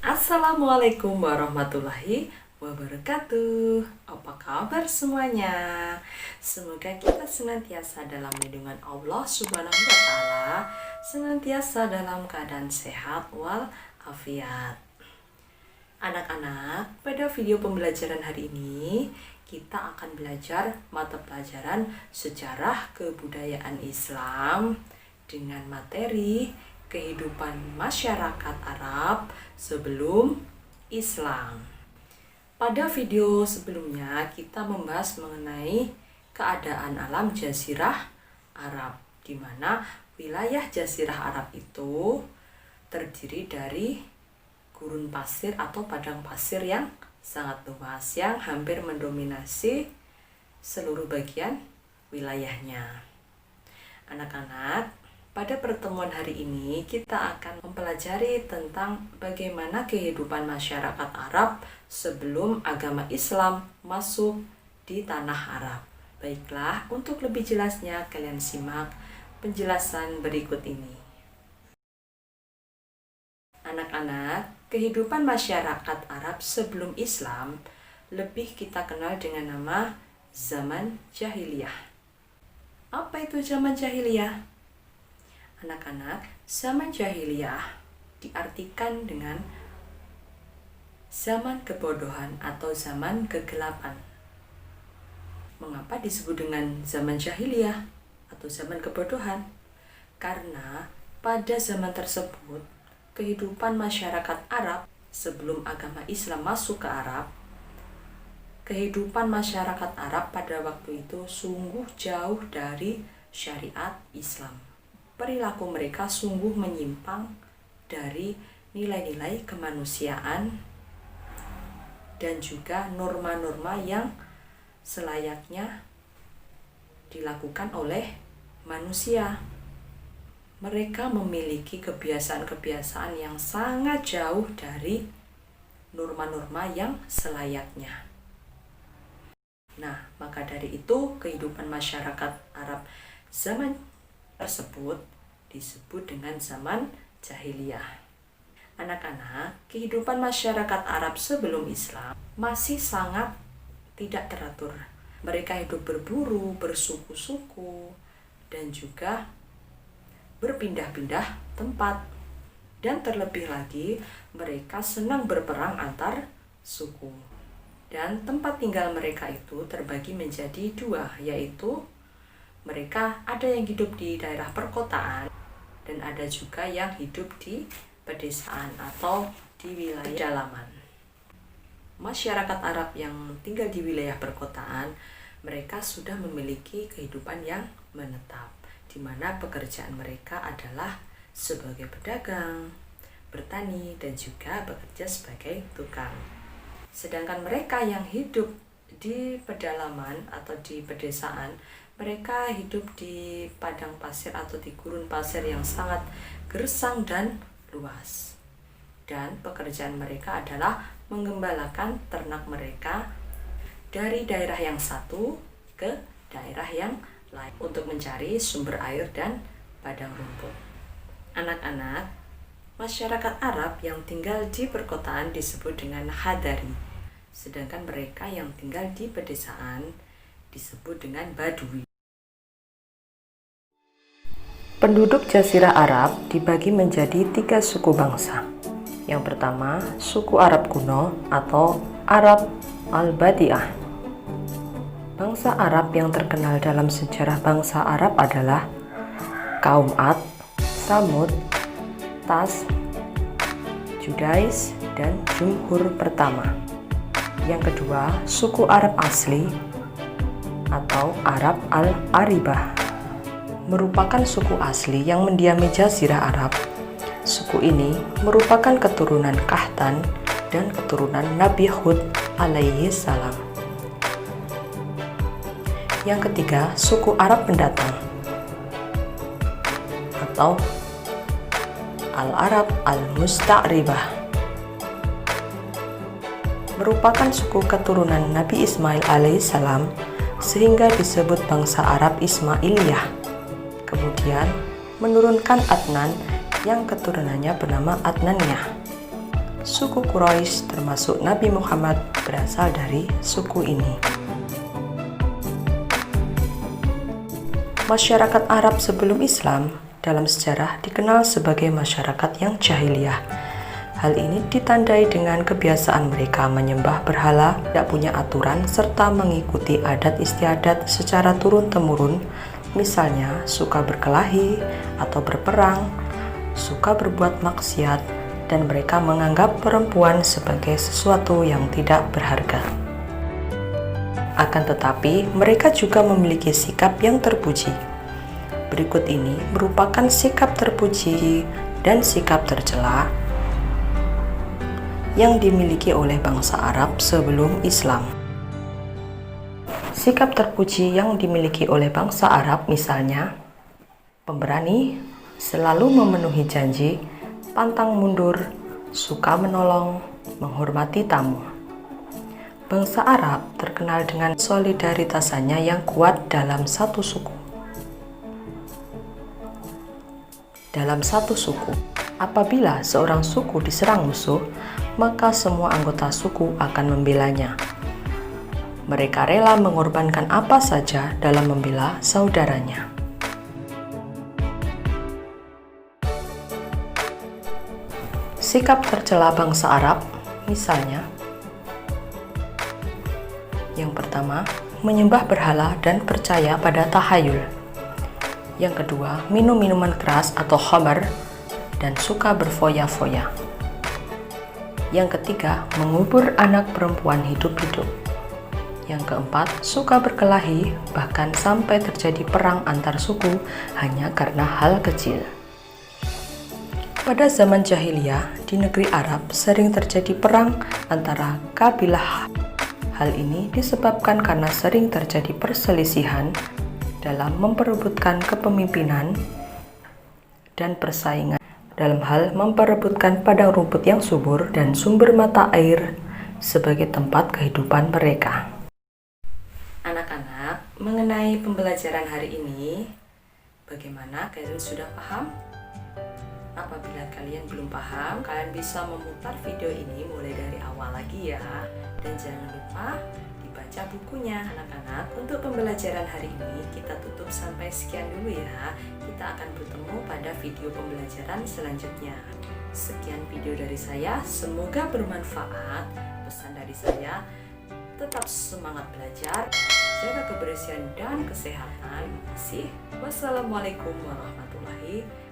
Assalamualaikum warahmatullahi wabarakatuh. Apa kabar semuanya? Semoga kita senantiasa dalam lindungan Allah Subhanahu wa taala, senantiasa dalam keadaan sehat walafiat. Anak-anak, pada video pembelajaran hari ini kita akan belajar mata pelajaran sejarah kebudayaan Islam dengan materi kehidupan masyarakat Arab sebelum Islam. Pada video sebelumnya kita membahas mengenai keadaan alam Jazirah Arab, di mana wilayah Jazirah Arab itu terdiri dari gurun pasir atau padang pasir yang sangat luas yang hampir mendominasi seluruh bagian wilayahnya. Anak-anak, pada pertemuan hari ini kita akan mempelajari tentang bagaimana kehidupan masyarakat Arab sebelum agama Islam masuk di tanah Arab. Baiklah, untuk lebih jelasnya kalian simak penjelasan berikut ini. Anak-anak, kehidupan masyarakat Arab sebelum Islam lebih kita kenal dengan nama zaman jahiliyah. Apa itu zaman jahiliyah? Anak-anak, zaman jahiliyah diartikan dengan zaman kebodohan atau zaman kegelapan. Mengapa disebut dengan zaman jahiliyah atau zaman kebodohan? Karena pada zaman tersebut, kehidupan masyarakat Arab sebelum agama Islam masuk ke Arab, kehidupan masyarakat Arab pada waktu itu sungguh jauh dari syariat Islam. Perilaku mereka sungguh menyimpang dari nilai-nilai kemanusiaan dan juga norma-norma yang selayaknya dilakukan oleh manusia. Mereka memiliki kebiasaan-kebiasaan yang sangat jauh dari norma-norma yang selayaknya. Nah, maka dari itu kehidupan masyarakat Arab zaman tersebut disebut dengan zaman jahiliyah. Anak-anak, kehidupan masyarakat Arab sebelum Islam masih sangat tidak teratur. Mereka hidup berburu, bersuku-suku, dan juga berpindah-pindah tempat. Dan terlebih lagi, mereka senang berperang antar suku. Dan tempat tinggal mereka itu terbagi menjadi dua, yaitu mereka ada yang hidup di daerah perkotaan dan ada juga yang hidup di pedesaan atau di wilayah pedalaman. Masyarakat Arab yang tinggal di wilayah perkotaan, mereka sudah memiliki kehidupan yang menetap, di mana pekerjaan mereka adalah sebagai pedagang, bertani, dan juga bekerja sebagai tukang. Sedangkan mereka yang hidup di pedalaman atau di pedesaan, mereka hidup di padang pasir atau di gurun pasir yang sangat gersang dan luas. Dan pekerjaan mereka adalah menggembalakan ternak mereka dari daerah yang satu ke daerah yang lain untuk mencari sumber air dan padang rumput. Anak-anak, masyarakat Arab yang tinggal di perkotaan disebut dengan Hadari, sedangkan mereka yang tinggal di pedesaan disebut dengan Badui. Penduduk Jazirah Arab dibagi menjadi 3 suku bangsa. Yang pertama, suku Arab kuno atau Arab Al-Badi'ah. Bangsa Arab yang terkenal dalam sejarah bangsa Arab adalah kaum Ad, Samud, Tas, Judais, dan Jumhur pertama. Yang kedua, suku Arab asli atau Arab Al-Aribah, merupakan suku asli yang mendiami Jazirah Arab. Suku ini merupakan keturunan Kahtan dan keturunan Nabi Hud alaihi salam. Yang ketiga, suku Arab pendatang atau Al-Arab Al-Musta'ribah, merupakan suku keturunan Nabi Ismail alaihissalam sehingga disebut bangsa Arab Ismailiyah. Kemudian menurunkan Adnan yang keturunannya bernama Adnaniyah. Suku Quraisy termasuk Nabi Muhammad berasal dari suku ini. Masyarakat Arab sebelum Islam dalam sejarah dikenal sebagai masyarakat yang jahiliyah. Hal ini ditandai dengan kebiasaan mereka menyembah berhala, tidak punya aturan, serta mengikuti adat istiadat secara turun-temurun, misalnya suka berkelahi atau berperang, suka berbuat maksiat, dan mereka menganggap perempuan sebagai sesuatu yang tidak berharga. Akan tetapi, mereka juga memiliki sikap yang terpuji. Berikut ini merupakan sikap terpuji dan sikap tercela yang dimiliki oleh bangsa Arab sebelum Islam. Sikap terpuji yang dimiliki oleh bangsa Arab misalnya, pemberani, selalu memenuhi janji, pantang mundur, suka menolong, menghormati tamu. Bangsa Arab terkenal dengan solidaritasnya yang kuat dalam satu suku. Dalam satu suku, apabila seorang suku diserang musuh, maka semua anggota suku akan membelanya. Mereka rela mengorbankan apa saja dalam membela saudaranya. Sikap tercela bangsa Arab, misalnya, yang pertama, menyembah berhala dan percaya pada tahayul. Yang kedua, minum minuman keras atau khamar dan suka berfoya-foya. Yang ketiga, mengubur anak perempuan hidup-hidup. Yang keempat, suka berkelahi, bahkan sampai terjadi perang antar suku hanya karena hal kecil. Pada zaman jahiliyah, di negeri Arab sering terjadi perang antara kabilah. Hal ini disebabkan karena sering terjadi perselisihan dalam memperebutkan kepemimpinan dan persaingan dalam hal memperebutkan padang rumput yang subur dan sumber mata air sebagai tempat kehidupan mereka. Anak-anak, mengenai pembelajaran hari ini, bagaimana kalian sudah paham? Apabila kalian belum paham, kalian bisa memutar video ini mulai dari awal lagi ya. Dan jangan lupa dibaca bukunya. Anak-anak, untuk pembelajaran hari ini kita tutup sampai sekian dulu ya. Kita akan bertemu pada video pembelajaran selanjutnya. Sekian video dari saya, semoga bermanfaat. Pesan dari saya, tetap semangat belajar, jaga kebersihan dan kesehatan. Terima kasih. Wassalamualaikum warahmatullahi wabarakatuh.